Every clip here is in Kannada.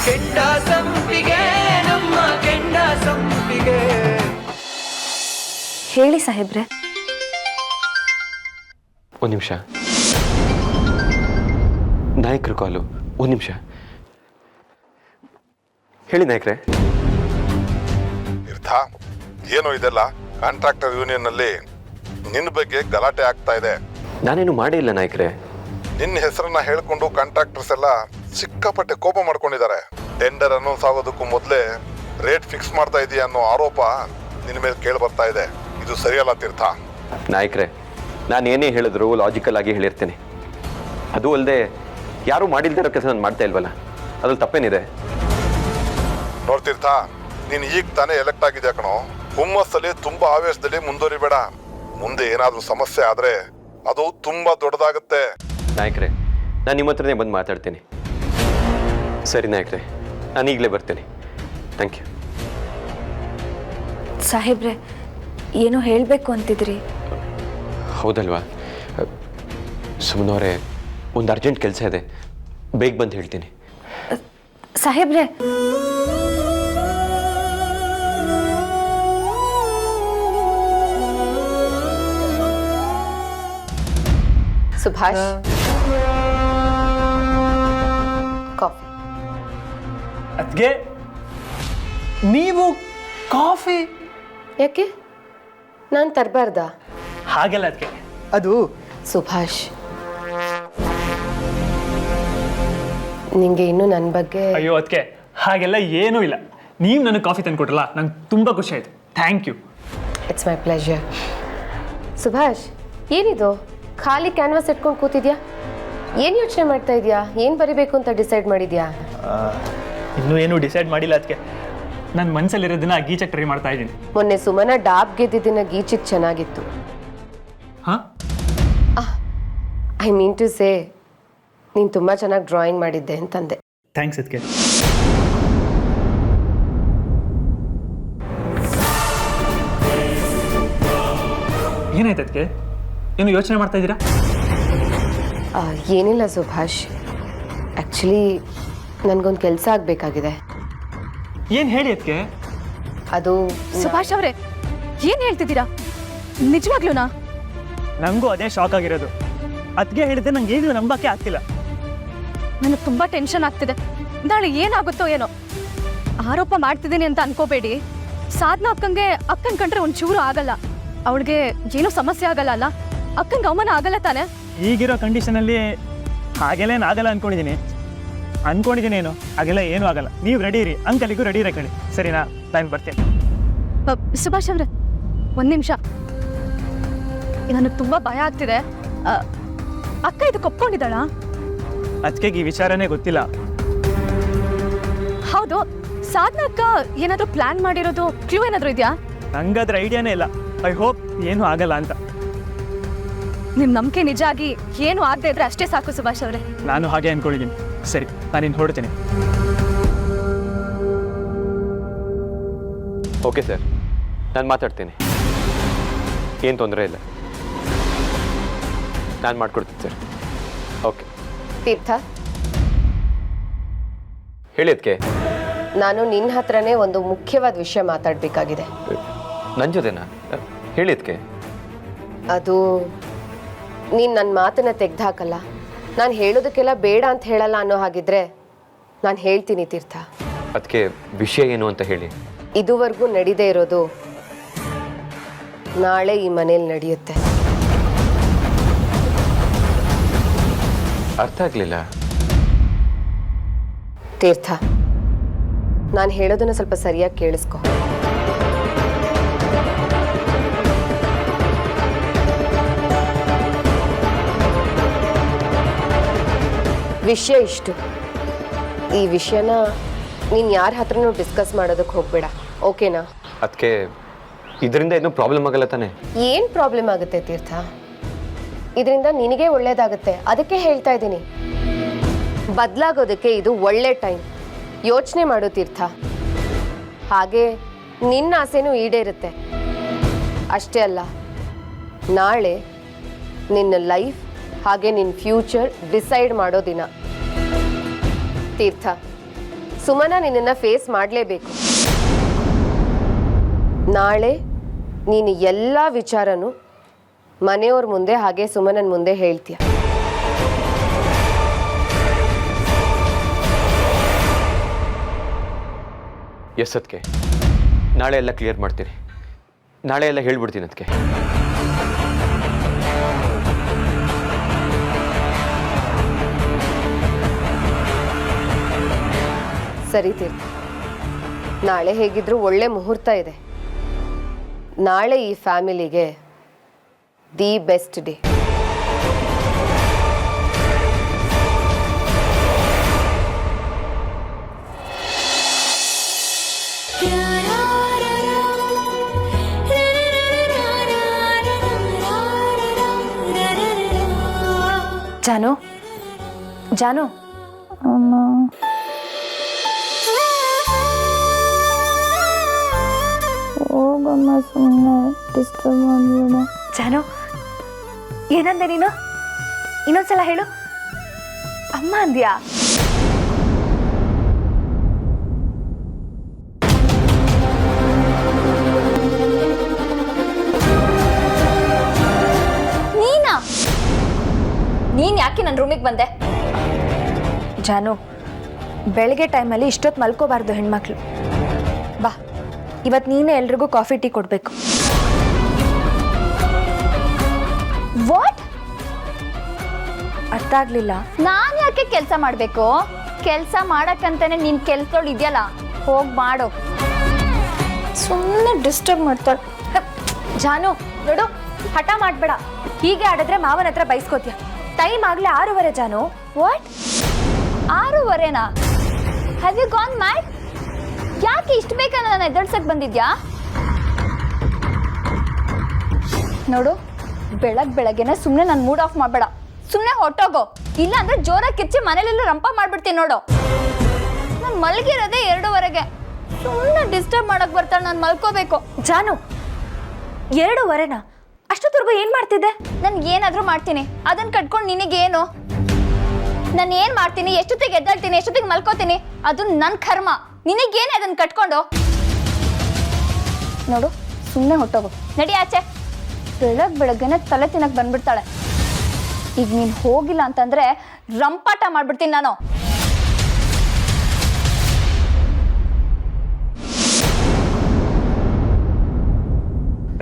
ಕೆಂಡ ಸಂಪಿಗೆ ನಮ್ಮ ಕೆಂಡ ಸಂಪಿಗೆ. ಹೇಳಿ ಸಾಹೇಬ್ರೆ. ಒಂದು ನಿಮಿಷ, ನಾಯಕರು ಕಾಲು. ಒಂದು ನಿಮಿಷ ಹೇಳಿ ನಾಯಕರೇ. ಇರ್ಥ, ಏನು ಇದೆಲ್ಲ? ಕಾಂಟ್ರಾಕ್ಟರ್ ಯೂನಿಯನ್ ನಲ್ಲಿ ನಿನ್ನ ಬಗ್ಗೆ ಗಲಾಟೆ ಆಗ್ತಾ ಇದೆ. ನಾನೇನು ಮಾಡೇ ಇಲ್ಲ ನಾಯಕರೇ. ನಿನ್ನ ಹೆಸರನ್ನ ಹೇಳ್ಕೊಂಡು ಕಾಂಟ್ರಾಕ್ಟರ್ಸ್ ಎಲ್ಲ ಸಿಕ್ಕಾಪಟ್ಟೆ ಕೋಪ ಮಾಡ್ಕೊಂಡಿದ್ದಾರೆ. ಟೆಂಡರ್ ಅನೌನ್ಸ್ ಆಗೋದಕ್ಕೂ ಮೊದಲೇ ರೇಟ್ ಫಿಕ್ಸ್ ಮಾಡ್ತಾ ಇದೀಯ ಅನ್ನೋ ಆರೋಪ ನಿನ್ನ ಮೇಲೆ ಕೇಳಿ ಬರ್ತಾ ಇದೆ. ಇದು ಸರಿಯಲ್ಲ ತೀರ್ಥ. ನಾಯಕರೇ, ನಾನು ಏನೇ ಹೇಳಿದ್ರು ಲಾಜಿಕಲ್ ಆಗಿ ಹೇಳಿರ್ತೀನಿ. ಅದು ಅಲ್ಲದೆ ಯಾರು ಮಾಡಿಲ್ದಿರೋ ಕೆಲಸ ನಾನು ಮಾಡ್ತಾ ಇಲ್ವಲ್ಲ, ಅದ್ರಲ್ಲಿ ತಪ್ಪೇನಿದೆ? ನೋಡ್ತೀರ್ಥ, ನೀನು ಈಗ ತಾನೇ ಎಲೆಕ್ಟ್ ಆಗಿದ್ಯಾ ಕಣೋ. ಹುಮ್ಮಸ್ಸಲ್ಲಿ ತುಂಬಾ ಆವೇಶದಲ್ಲಿ ಮುಂದುವರಿಬೇಡ. ಮುಂದೆ ಏನಾದ್ರೂ ಸಮಸ್ಯೆ ಆದ್ರೆ ಅದು ತುಂಬಾ ದೊಡ್ಡದಾಗುತ್ತೆ. ನಾಯಕರೇ, ನಾನು ನಿಮ್ಮ ಹತ್ರನೇ ಬಂದು ಮಾತಾಡ್ತೀನಿ. ಸರಿ ನಾಯಕರೇ, ನಾನು ಈಗಲೇ ಬರ್ತೀನಿ. Thank you. ಸಾಹೇಬ್ರೆ, ಏನೋ ಹೇಳಬೇಕು ಅಂತಿದ್ರಿ. ಹೌದಲ್ವಾ ಸುಮ್ಮನವರೇ, ಒಂದು ಅರ್ಜೆಂಟ್ ಕೆಲಸ ಇದೆ, ಬೇಗ ಬಂದು ಹೇಳ್ತೀನಿ. ಸಾಹೇಬ್ರೆ, ಸುಭಾಷ್, ಕಾಫಿ. ಅದ್ಗೆ ನೀವು ಕಾಫಿ ಯಾಕೆ ನಾನು ತರಬಾರ್ದಾ? ಹಾಗೆಲ್ಲ ಅದಕ್ಕೆ ಅದು ಸುಭಾಷ್, ನಿಂಗೆ ಇನ್ನೂ ನನ್ನ ಬಗ್ಗೆ... ಅಯ್ಯೋ ಅದಕ್ಕೆ ಹಾಗೆಲ್ಲ ಏನೂ ಇಲ್ಲ. ನೀವು ನನಗೆ ಕಾಫಿ ತಂದುಕೊಟ್ರಲ್ಲ, ನಂಗೆ ತುಂಬ ಖುಷಿ ಆಯಿತು. Thank you. It's my pleasure. Subhash, ಏನಿದು ಖಾಲಿ ಕ್ಯಾನ್ವಾಸ್ ಇಟ್ಕೊಂಡು ಕೂತಿದ್ಯಾ? ಏನು ಯೋಚನೆ ಮಾಡ್ತಾ ಇದೆಯಾ? ಏನು ಬರಿಬೇಕು ಅಂತ ಡಿಸೈಡ್ ಮಾಡಿದ್ಯಾ? ಇನ್ನೂ ಏನು ಡಿಸೈಡ್ ಮಾಡಿಲ್ಲ ಅದಕ್ಕೆ. ನನ್ನ ಮನಸ್ಸಲ್ಲಿರೋದನ್ನ ಗೀಚಕ್ಕೆ ಟ್ರೈ ಮಾಡ್ತಾ ಇದ್ದೀನಿ. ಮೊನ್ನೆ ಸುಮನ ಡಾಬ್ ಗೆದ್ದಿದ್ದನ್ನ ಗೀಚಿಕ್ ಚೆನ್ನಾಗಿತ್ತು. ಹಾಂ, ಐ ಮೀನ್ ಟು ಸೇ, ನೀನು ತುಂಬ ಚೆನ್ನಾಗಿ ಡ್ರಾಯಿಂಗ್ ಮಾಡಿದ್ದೆ ಅಂತಂದೆ. ಥ್ಯಾಂಕ್ಸ್ ಅದಕ್ಕೆ. ಏನಾಯ್ತು ಅದಕ್ಕೆ? ಏನು ಯೋಚನೆ ಮಾಡ್ತಾ ಇದ್ದೀರಾ? ಏನಿಲ್ಲ ಸುಭಾಷ್, ಆ್ಯಕ್ಚುಲಿ ನನಗೊಂದು ಕೆಲಸ ಆಗಬೇಕಾಗಿದೆ. ಏನು ಹೇಳಿ ಅದಕ್ಕೆ? ಅದು ಸುಭಾಷ್ ಅವರೇ, ಏನು ಹೇಳ್ತಿದ್ದೀರಾ? ನಿಜವಾಗ್ಲೂನಾ? ನನಗೂ ಅದೇ ಶಾಕ್ ಆಗಿರೋದು. ಅದಕ್ಕೆ ಹೇಳಿದ್ದೆ, ನಂಗೆ ಈಗಲೂ ನಂಬಕ್ಕೆ ಆಗ್ತಿಲ್ಲ. ನನಗೆ ತುಂಬ ಟೆನ್ಷನ್ ಆಗ್ತಿದೆ. ನಾಳೆ ಏನಾಗುತ್ತೋ ಏನೋ. ಆರೋಪ ಮಾಡ್ತಿದ್ದೀನಿ ಅಂತ ಅನ್ಕೋಬೇಡಿ. ಸಾಧನಾ ಅಕ್ಕನ ಕಂಡ್ರೆ ಒಂಚೂರು ಆಗಲ್ಲ. ಅವಳಿಗೆ ಏನೂ ಸಮಸ್ಯೆ ಆಗಲ್ಲ ಅಲ್ಲ? ಅಕ್ಕನಿಗೆ ಅವಮಾನ ಆಗಲ್ಲ ತಾನೆ? ಈಗಿರೋ ಕಂಡೀಷನಲ್ಲಿ ಹಾಗೆಲ್ಲೇನು ಆಗಲ್ಲ ಅನ್ಕೊಂಡಿದ್ದೀನಿ ಏನು ಹಾಗೆಲ್ಲ ಏನೂ ಆಗಲ್ಲ. ನೀವು ರೆಡಿ ಇರಿ, ಅಂಕಲಿಗೂ ರೆಡಿ ಇರೋ ಕಳಿ. ಸರಿನಾ? ನಾನು ಬರ್ತೀನಿ. ಸುಭಾಷ್ ಅವ್ರೆ, ಒಂದು ನಿಮಿಷ. ನನಗೆ ತುಂಬ ಭಯ ಆಗ್ತಿದೆ. ಅಕ್ಕ ಇದಕ್ಕೆ ಒಪ್ಕೊಂಡಿದ್ದಾಳ? ಅದಕ್ಕೆ ಈ ವಿಚಾರನೇ ಗೊತ್ತಿಲ್ಲ. ಹೌದು, ಸಾಧನಾ ಅಕ್ಕ ಏನಾದರೂ ಪ್ಲಾನ್ ಮಾಡಿರೋದು ಕ್ಲೂ ಏನಾದರೂ ಇದೆಯಾ? ನಂಗದ್ರ ಐಡಿಯಾನೇ ಇಲ್ಲ. ಐ ಹೋಪ್ ಏನೂ ಆಗಲ್ಲ ಅಂತ. ನಿಮ್ಮ ನಂಬಿಕೆ ನಿಜ ಆಗಿ ಏನು ಆಗದೆ ಇದ್ರೆ ಅಷ್ಟೇ ಸಾಕು ಸುಭಾಷ್ ಅವರೇ. ನಾನು ಹಾಗೆ ಅನ್ಕೊಂಡಿದ್ದೀನಿ. ಸರಿ, ನಾನಿನ್ನು ಹೊರಡ್ತೀನಿ. ಓಕೆ ಸರ್, ನಾನು ಮಾತಾಡ್ತೀನಿ. ಏನು ತೊಂದರೆ ಇಲ್ಲ, ನಾನು ಮಾಡ್ಕೊಡ್ತೀನಿ ಸರ್. ಓಕೆ. ತೀರ್ಥ, ಹೇಳಿ ಅದಕ್ಕೆ. ನಾನು ನಿನ್ನ ಹತ್ರನೇ ಒಂದು ಮುಖ್ಯವಾದ ವಿಷಯ ಮಾತಾಡಬೇಕಾಗಿದೆ. ನನ್ನ ಜೊತೆನಾ? ಹೇಳಿ ಅದಕ್ಕೆ. ಅದು ನೀನು ನನ್ನ ಮಾತನ್ನ ತೆಗೆದುಹಾಕಲ್ಲ, ನಾನು ಹೇಳೋದಕ್ಕೆಲ್ಲ ಬೇಡ ಅಂತ ಹೇಳಲ್ಲ ಅನ್ನೋ ಹಾಗಿದ್ರೆ ನಾನು ಹೇಳ್ತೀನಿ ತೀರ್ಥ. ಅದಕ್ಕೆ ವಿಷಯ ಏನು ಅಂತ ಹೇಳಿ. ಇದುವರೆಗೂ ನಡೀದೇ ಇರೋದು ನಾಳೆ ಈ ಮನೇಲಿ ನಡೆಯುತ್ತೆ. ಅರ್ಥ ಆಗಲಿಲ್ಲ. ತೀರ್ಥ, ನಾನು ಹೇಳೋದನ್ನ ಸ್ವಲ್ಪ ಸರಿಯಾಗಿ ಕೇಳಿಸ್ಕೊ. ವಿಷಯ ಇಷ್ಟು. ಈ ವಿಷಯನ ನೀನು ಯಾರ ಹತ್ರನೂ ಡಿಸ್ಕಸ್ ಮಾಡೋದಕ್ಕೆ ಹೋಗ್ಬೇಡ, ಓಕೆನಾ? ಅದಕ್ಕೆ ಇದರಿಂದ ಏನೂ ಪ್ರಾಬ್ಲಮ್ ಆಗಲ್ಲ ತಾನೆ? ಏನು ಪ್ರಾಬ್ಲಮ್ ಆಗುತ್ತೆ ತೀರ್ಥ? ಇದರಿಂದ ನಿನಗೆ ಒಳ್ಳೇದಾಗುತ್ತೆ, ಅದಕ್ಕೆ ಹೇಳ್ತಾ ಇದ್ದೀನಿ. ಬದಲಾಗೋದಕ್ಕೆ ಇದು ಒಳ್ಳೆ ಟೈಮ್. ಯೋಚನೆ ಮಾಡು ತೀರ್ಥ. ಹಾಗೆ ನಿನ್ನ ಆಸೆನೂ ಈಡೇರುತ್ತೆ. ಅಷ್ಟೇ ಅಲ್ಲ, ನಾಳೆ ನಿನ್ನ ಲೈಫ್ ಹಾಗೆ ನಿನ್ನ ಫ್ಯೂಚರ್ ಡಿಸೈಡ್ ಮಾಡೋ ದಿನ. ತೀರ್ಥ, ಸುಮನ ನಿನ್ನನ್ನು ಫೇಸ್ ಮಾಡಲೇಬೇಕು. ನಾಳೆ ನೀನು ಎಲ್ಲ ವಿಚಾರನೂ ಮನೆಯವ್ರ ಮುಂದೆ ಹಾಗೆ ಸುಮನನ ಮುಂದೆ ಹೇಳ್ತೀಯ. ಎಸ್ ಅದಕ್ಕೆ ನಾಳೆ ಎಲ್ಲ ಕ್ಲಿಯರ್ ಮಾಡ್ತೀನಿ. ನಾಳೆ ಎಲ್ಲ ಹೇಳ್ಬಿಡ್ತೀನಿ ಅದಕ್ಕೆ. ಸರಿ ತೀರ್ಥ, ನಾಳೆ ಹೇಗಿದ್ರು ಒಳ್ಳೆ ಮುಹೂರ್ತ ಇದೆ. ನಾಳೆ ಈ ಫ್ಯಾಮಿಲಿಗೆ ದಿ ಬೆಸ್ಟ್ ಡೇ. ಜಾನು, ಜಾನು, ಹೋಗಮ್ಮ, ಸುಮ್ಮನೆ ಡಿಸ್ಟರ್ಬ್ ಮಾಡಬೇಡ. ಜಾನು, ಏನಂದೆ ನೀನು? ಇನ್ನೊಂದ್ಸಲ ಹೇಳು. ಅಮ್ಮ ಅಂದ್ಯಾ? ನೀನಾ? ನೀನ್ ಯಾಕೆ ನನ್ನ ರೂಮಿಗೆ ಬಂದೆ? ಜಾನು, ಬೆಳಗ್ಗೆ ಟೈಮಲ್ಲಿ ಇಷ್ಟೊತ್ತು ಮಲ್ಕೋಬಾರ್ದು ಹೆಣ್ಮಕ್ಳು. ಬಾ, ಇವತ್ತು ನೀನೇ ಎಲ್ರಿಗೂ ಕಾಫಿ ಟೀ ಕೊಡಬೇಕು. ವಾಟ್? ಅರ್ಥ ಆಗ್ಲಿಲ್ಲ? ನಾನು ಯಾಕೆ ಕೆಲಸ ಮಾಡಬೇಕು? ಕೆಲಸ ಮಾಡಕ್ಕಂತಾನೆ ನಿನ್ ಕೆಲ್ಸದೊಳು ಇದೆಯಲ್ಲ, ಹೋಗಿ ಮಾಡು. ಸುಮ್ಮನೆ ಡಿಸ್ಟರ್ಬ್ ಮಾಡ್ತಾಳೆ. ಜಾನು ನೋಡು, ಹಠ ಮಾಡ್ಬೇಡ. ಹೀಗೆ ಆಡಿದ್ರೆ ಮಾವನ ಹತ್ರ ಬೈಸ್ಕೋತೀಯ. ಟೈಮ್ ಆಗ್ಲೇ 6:30 ಜಾನು. ವಾಟ್? 6:30ನಾ? Have you gone mad? ಯಾಕೆ ಇಷ್ಟು ಬೇಕ ನಾನು ಎದುರ್ಸಕ್ ಬಂದಿದ್ಯಾ? ನೋಡು, ಬೆಳಗ್ಗೆನೆ ಸುಮ್ಮನೆ ನಾನು ಮೂಡ್ ಆಫ್ ಮಾಡಬೇಡ. ಸುಮ್ಮನೆ ಹೊಟ್ಟೋಗೋ, ಇಲ್ಲ ಅಂದ್ರೆ ಜೋರಾಗಿ ಕಿರ್ಚಿ ಮನೇಲೆಲ್ಲ ರಂಪ ಮಾಡ್ಬಿಡ್ತೀನಿ ನೋಡು. ನಾನು ಮಲಗಿರೋದೇ 2:30ಗೆ. ಸುಮ್ಮನೆ ಡಿಸ್ಟರ್ಬ್ ಮಾಡಕ್ ಬರ್ತಾಳೆ. ನಾನು ಮಲ್ಕೋಬೇಕು. ಜಾನು, 2:30ನಾ? ಅಷ್ಟೊತ್ತವರೆಗೂ ಏನ್ ಮಾಡ್ತಿದ್ದೆ? ನಾನು ಏನಾದರೂ ಮಾಡ್ತೀನಿ, ಅದನ್ನ ಕಟ್ಕೊಂಡು ನಿನಗೇನು? ನಾನು ಏನು ಮಾಡ್ತೀನಿ, ಎಷ್ಟೊತ್ತಿಗೆ ಎದ್ದಾಳ್ತೀನಿ, ಎಷ್ಟೊತ್ತಿಗೆ ಮಲ್ಕೋತೀನಿ, ಅದು ನನ್ನ ಕರ್ಮ. ನಿನಗೇನೆ ಅದನ್ನ ಕಟ್ಕೊಂಡು? ನೋಡು, ಸುಮ್ಮನೆ ಹೊಟ್ಟೋಗು, ನಡಿ ಆಚೆ. ಬೆಳಗ್ಗೆನೆ ತಲೆ ತಿನ್ನಕ್ ಬಂದ್ಬಿಡ್ತಾಳೆ. ಈಗ ನೀನು ಹೋಗಿಲ್ಲ ಅಂತಂದ್ರೆ ರಂಪಾಟ ಮಾಡ್ಬಿಡ್ತೀನಿ ನಾನು.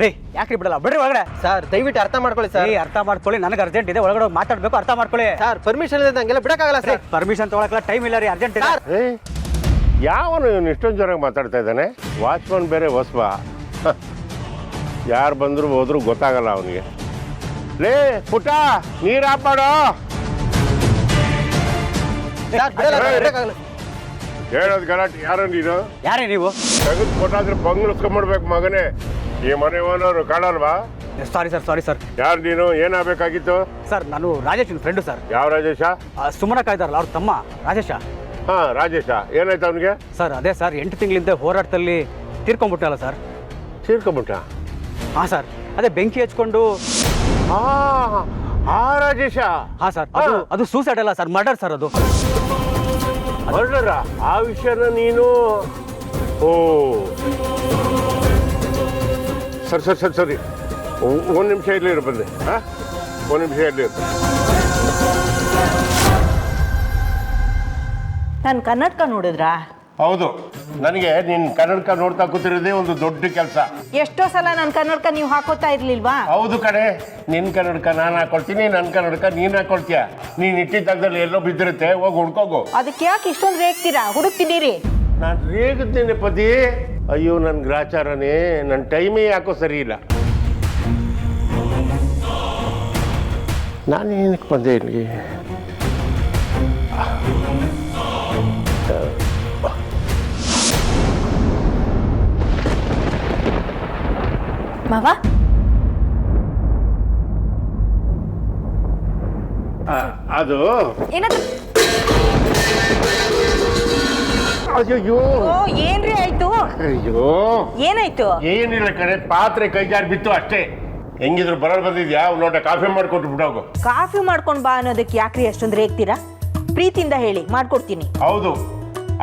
ರೀ ಯಾಕ್ರಿ ಬಿಡಲ್ಲ, ಬಿಡ್ರಿ ಒಳಗಡೆ. ಸರ್ ದಯವಿಟ್ಟು ಅರ್ಥ ಮಾಡ್ಕೊಳ್ಳಿ ಸರ್. ಅರ್ಥ ಮಾಡ್ಕೊಳ್ಳಿ, ನನಗೆ ಅರ್ಜೆಂಟ್ ಇದೆ, ಒಳಗಡೆ ಮಾತಾಡ್ಬೇಕು, ಅರ್ಥ ಮಾಡ್ಕೊಳ್ಳಿ. ಸರ್ ಪರ್ಮಿಷನ್ ಇದೆ, ಹಂಗೆಲ್ಲ ಬಿಡಕ್ಕಾಗಲ್ಲ ಸರ್. ಪರ್ಮಿಷನ್ ತೊಗೊಳಕ್ಲ ಟೈಮ್ ಇಲ್ಲ ರೀ, ಅರ್ಜೆಂಟ್ ಇದೆ. ಯಾವನು ಇವನು ಇಷ್ಟೊಂದು ಜೋರಾಗಿ ಮಾತಾಡ್ತಾ ಇದ್ದಾನೆ? ವಾಚ್ಮನ್ ಬೇರೆ ಹೊಸ್ಬ, ಯಾರು ಬಂದ್ರು ಹೋದ್ರು ಗೊತ್ತಾಗಲ್ಲ ಅವನಿಗೆ. ಲೇ ಪುಟ, ನೀರು ಹಾಪಾಡೋ. ಹೇಳೋದು ಗಲಾಟೆ. ಯಾರೋ ನೀನು? ಯಾರೇ ನೀವು? ತೆಗೆದು ಕೊಟ್ಟಾದ್ರೆ ಬಂಗ್ಲಿಸ್ಕೊಂಡ್ಬಿಡ್ಬೇಕು ಮಗನೇ. ಈ ಮನೆ ಓನರು ಕಾಣಲ್ವಾ? Sorry sir, sorry sir. ಯಾರು ನೀನು? ಏನಾಗಬೇಕಾಗಿತ್ತು? ಸರ್ ನಾನು ರಾಜೇಶ್ ಫ್ರೆಂಡು ಸರ್. ಯಾವ ರಾಜೇಶ? ಸುಮನಕ್ಕ ಇದ್ದಾರಲ್ಲ, ಅವ್ರ ತಮ್ಮ ರಾಜೇಶ. ಹಾ ರಾಜೇಶ, ಏನಾಯ್ತು ಅವನಿಗೆ? ಸರ್ ಅದೇ ಸರ್, 8 ತಿಂಗಳಿಂದ ಹೋರಾಟದಲ್ಲಿ ತೀರ್ಕೊಂಡ್ಬಿಟ್ಟಲ್ಲ ಸರ್. ತೀರ್ಕೊಂಬಿಟ್ಟ? ಹಾಂ ಸರ್, ಅದೇ ಬೆಂಕಿ ಹಚ್ಕೊಂಡು. ಹಾ ರಾಜೇಶ. ಹಾಂ ಸರ್, ಅದು ಸೂಸೈಡ್ ಅಲ್ಲ ಸರ್, ಮರ್ಡರ್ ಸರ್. ಅದು ಮರ್ಡರ? ಆ ವಿಷಯನ ನೀನು? ಓ ಸರಿ ಸರಿ ಸರಿ ಸರಿ, ಒಂದು ನಿಮಿಷ ಇರಲಿ ಇರು, ಬಂದೆ. ಹಾಂ, ಒಂದು ನಿಮಿಷ ಇರಲಿ ಇರು. ನಾನು ಕನ್ನಡಕ ನೋಡಿದ್ರಾ? ಹೌದು, ನನಗೆ ನಿನ್ನ ಕನ್ನಡಕ ನೋಡ್ತಾ ಕೂತಿರೋದೇ ಒಂದು ದೊಡ್ಡ ಕೆಲಸ. ಎಷ್ಟೋ ಸಲ ನನ್ನ ಕನ್ನಡಕ ನೀವು ಹಾಕೋತಾ ಇರ್ಲಿಲ್ವಾ? ಹೌದು ಕಣೆ, ನಿನ್ನ ಕನ್ನಡಕ ನಾನು ಹಾಕೊಳ್ತೀನಿ, ನನ್ನ ಕನ್ನಡಕ ನೀನು ಹಾಕೊಳ್ತೀಯ. ನೀನು ಇಟ್ಟಿದ್ದಾಗದಲ್ಲಿ ಎಲ್ಲೋ ಬಿದ್ದಿರುತ್ತೆ, ಹೋಗಿ ಹುಡ್ಕೋಗು. ಅದಕ್ಕೆ ಯಾಕೆ ಇಷ್ಟೊಂದು ರೇಗ್ತೀರಾ? ಹುಡುಕ್ತಿದ್ದೀರಿ. ನಾನು ರೇಗುತ್ತೇನೆ ಪತಿ. ಅಯ್ಯೋ ನನ್ನ ಗ್ರಾಚಾರನೇ, ನನ್ನ ಟೈಮೇ ಯಾಕೋ ಸರಿ ಇಲ್ಲ. ನಾನು ಏನಕ್ಕೆ ಬಂದೆ ಇಲ್ಲಿಗೆ? ಮಾವ, ಅದು ಏನಾದ್ರು? ಅಯ್ಯೋ, ಓ ಏನ್ರಿ ಆಯ್ತು? ಅಯ್ಯೋ ಏನಾಯ್ತು? ಏನಿಲ್ಲ ಕಣೆ, ಪಾತ್ರೆ ಕೈ ಜಾರಿ ಬಿತ್ತು ಅಷ್ಟೇ. ಹೆಂಗಿದ್ರು ಬರೋರು ಬಂದಿದ್ಯಾ, ಒಂದು ಲೋಟ ಕಾಫಿ ಮಾಡಿಕೊಟ್ಟು ಬಿಡೋಗು. ಕಾಫಿ ಮಾಡ್ಕೊಂಡು ಬಾ ಅನ್ನೋದಕ್ಕೆ ಯಾಕ್ರಿ ಅಷ್ಟೊಂದು ರೇಗ್ತೀರಾ? ಪ್ರೀತಿಯಿಂದ ಹೇಳಿ, ಮಾಡ್ಕೊಡ್ತೀನಿ. ಹೌದು,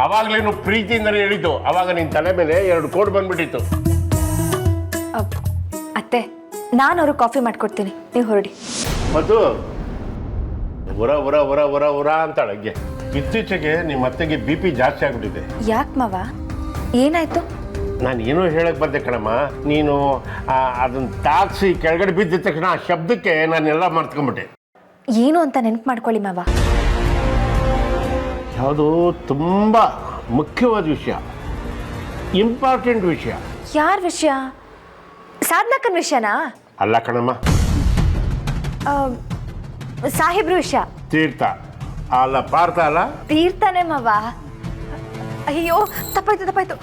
ಅವಾಗ್ಲೇನು ಪ್ರೀತಿಯಿಂದಲೇ ಹೇಳಿದ್ದು. ಅವಾಗ ನಿನ್ನ ತಲೆ ಮೇಲೆ 2 ಕೋಡ್ ಬಂದ್ಬಿಟ್ಟಿತ್ತು. ಅತ್ತೆ ನಾನು ಅವ್ರಿಗೆ ಕಾಫಿ ಮಾಡ್ಕೊಡ್ತೀನಿ, ನೀವು ಹೊರಡಿ. ಮತ್ತು ಉರ ಉರ ಉರ ಉರ ಉರ ಅಂತಾಳಗ್ಗೆ. ಇತ್ತೀಚೆಗೆ ನಿಮ್ಮ ಅತ್ತೆಗೆ BP ಜಾಸ್ತಿ ಆಗ್ಬಿಟ್ಟಿದೆ. ಯಾಕೆ ಮಾವ, ಏನಾಯ್ತು? ನಾನು ಏನೋ ಹೇಳಕ್ ಬಂದೆ ಕಣಮ್ಮ. ನೀನು ಅದನ್ನ ತಾಗಿಸಿ ಕೆಳಗಡೆ ಬಿದ್ದ ತಕ್ಷಣ ಆ ಶಬ್ದಕ್ಕೆ ನಾನೆಲ್ಲ ಮರ್ತ್ಕೊಂಡ್ಬಿಟ್ಟೆ. ಏನು ಅಂತ ನೆನ್ಪು ಮಾಡ್ಕೊಳ್ಳಿ ಮಾವ. ಯಾವುದು ತುಂಬ ಮುಖ್ಯವಾದ ವಿಷಯ, ಇಂಪಾರ್ಟೆಂಟ್ ವಿಷಯ. ಯಾರ ವಿಷಯ? ಸಾಧನಕ್ಕನ ವಿಷಯನಾ? ಅಲ್ಲ ಕಣಮ್ಮ, ಸಾಹೇಬ್ರ ವಿಷಯ. ತೀರ್ಥ ಅಲ್ಲ, ಪಾರ್ಥ ಅಲ್ಲ, ತೀರ್ಥನೇ ಮಾವ. ಅಯ್ಯೋ ತಪ್ಪಾಯ್ತು.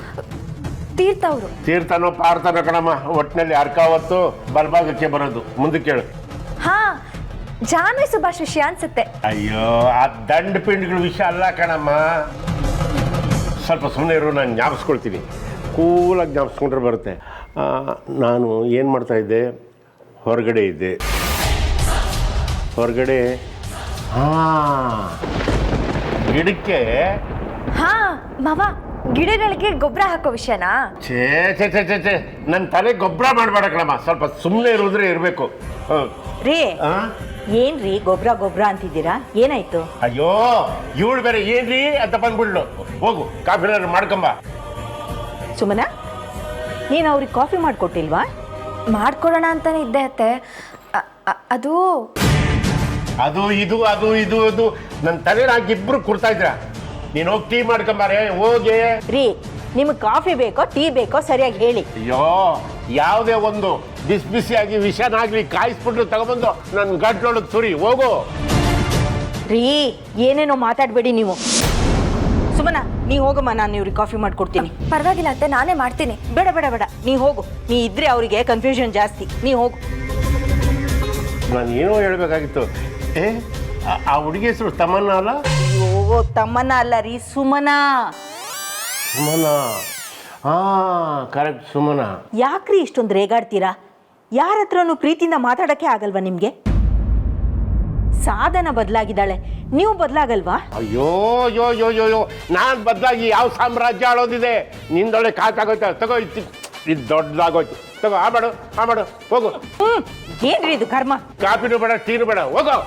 ತೀರ್ಥ ಅವರು. ತೀರ್ಥನೋ ಪಾರ್ಥನೋ ಕಣಮ್ಮ, ಒಟ್ಟಿನಲ್ಲಿ ಅರ್ಕಾವತ್ತು ಬಲಭಾಗಕ್ಕೆ ಬರೋದು. ಮುಂದಕ್ಕೆ ಕೇಳು. ಹಾ, ಜಾನ್ವಿ ಸುಭಾಷ್ ವಿಷಯ ಅನ್ಸುತ್ತೆ. ಅಯ್ಯೋ, ಆ ದಂಡ ಪಿಂಡ್ಗಳ ವಿಷಯ ಅಲ್ಲ ಕಣಮ್ಮ. ಸ್ವಲ್ಪ ಸುಮ್ಮನೆ ಇರು, ನಾನು ಜ್ಞಾಪಿಸ್ಕೊಳ್ತೀನಿ. ಕೂಲಾಗಿ ಜ್ಞಾಪಿಸ್ಕೊಂಡ್ರೆ ಬರುತ್ತೆ. ನಾನು ಏನು ಮಾಡ್ತಾ ಇದ್ದೆ, ಹೊರಗಡೆ ಇದ್ದೆ. ಹೊರಗಡೆ ಗಿಡಕ್ಕೆ ಹಾ ಮಾವ, ಗಿಡಗಳಿಗೆ ಗೊಬ್ಬರ ಹಾಕೋ ವಿಷಯನಾ? ಛೇ ಛೇ ಛೇ ಛೇ ಛೇ, ನನ್ನ ತಲೆ ಗೊಬ್ಬರ ಮಾಡಬೇಡ ಕಣಮ್ಮ. ಸ್ವಲ್ಪ ಸುಮ್ಮನೆ ಇರೋದ್ರೆ ಇರಬೇಕು. ರೀ ಏನ್ರಿ ಗೊಬ್ಬರ ಅಂತಿದ್ದೀರಾ? ಏನಾಯ್ತು? ಅಯ್ಯೋ, ಇವಳು ಬೇರೆ ಏನ್ರಿ ಅಂತ ಬಂದ್ಬಿಡ್ಲು. ಹೋಗು, ಕಾಫಿ ಮಾಡ್ಕೊಂಬ. ಸುಮನಾ, ನೀನು ಅವ್ರಿಗೆ ಕಾಫಿ ಮಾಡಿಕೊಟ್ಟಿಲ್ವಾ? ಮಾಡ್ಕೊಡೋಣ ಅಂತಾನೆ ಇದ್ದೆ ಅತ್ತೆ. ಅದು ನನ್ನ ತಲೆ ಹಾಕಿಬ್ರು ಕುರ್ತಾ ಇದ್ರ. ನೀನು ಹೋಗಿ ಟೀ ಮಾಡ್ಕೊಂಬಾರೆ, ಹೋಗಿ. ರೀ, ನಿಮ್ಗೆ ಕಾಫಿ ಬೇಕೋ ಟೀ ಬೇಕೋ ಸರಿಯಾಗಿ ಹೇಳಿ. ಅಯ್ಯೋ, ಯಾವುದೇ ಒಂದು ಬಿಸಿಯಾಗಿ ವಿಷನಾಗ್ಲಿ ಕಾಯಿಸ್ಬಿಟ್ಟು ತಗೊಬಂದು ನನ್ನ ಗಂಟ್ಲೊಳಗೆ ಸುರಿ. ಹೋಗು ರೀ, ಏನೇನೋ ಮಾತಾಡಬೇಡಿ ನೀವು. ಸುಮನಾ, ನೀ ಹೋಗಮ್ಮ, ನಾನು ಇವ್ರಿಗೆ ಕಾಫಿ ಮಾಡ್ಕೊಡ್ತೀನಿ. ಪರವಾಗಿಲ್ಲ ಅತ್ತೆ, ನಾನೇ ಮಾಡ್ತೀನಿ. ಬೇಡ, ನೀ ಹೋಗು. ನೀ ಇದ್ರೆ ಅವರಿಗೆ ಕನ್ಫ್ಯೂಷನ್ ಜಾಸ್ತಿ. ನೀ ಹೋಗು. ನಾನು ಏನೋ ಹೇಳ್ಬೇಕಾಗಿತ್ತು. ಆ ಹುಡುಗಿ ಹೆಸರು ತಮನ್ನ ಅಲ್ಲ? ಅಯ್ಯೋ, ತಮ್ಮನ ಅಲ್ಲ ರೀ, ಸುಮನಾ. ಸುಮನಾ, ಕರೆಕ್ಟ್, ಸುಮನಾ. ಯಾಕ್ರಿ ಇಷ್ಟೊಂದು ರೇಗಾಡ್ತೀರಾ? ಯಾರ ಹತ್ರನೂ ಪ್ರೀತಿಯಿಂದ ಮಾತಾಡೋಕ್ಕೆ ಆಗಲ್ವಾ ನಿಮಗೆ? ಸಾಧನ ಬದಲಾಗಿದ್ದಾಳೆ, ನೀವು ಬದಲಾಗಲ್ವಾ? ಅಯ್ಯೋ ಯೋ ಯೋ ಯೋ ಯೋ, ನಾನು ಬದಲಾಗಿ ಯಾವ ಸಾಮ್ರಾಜ್ಯ ಆಳೋದಿದೆ? ನಿಂದೊಳ್ಳೆ ಕಾತಾಗೋಯ್ತ. ತಗೋ, ಇದು ದೊಡ್ಡದಾಗೋಯ್ತು. ತಗೋ, ಆ ಮಾಡು, ಹೋಗು. ಏನ್ರಿ ಇದು ಕರ್ಮ? ಕಾಫಿನೂ ಬೇಡ, ಟೀನು ಬೇಡ, ಹೋಗೋ.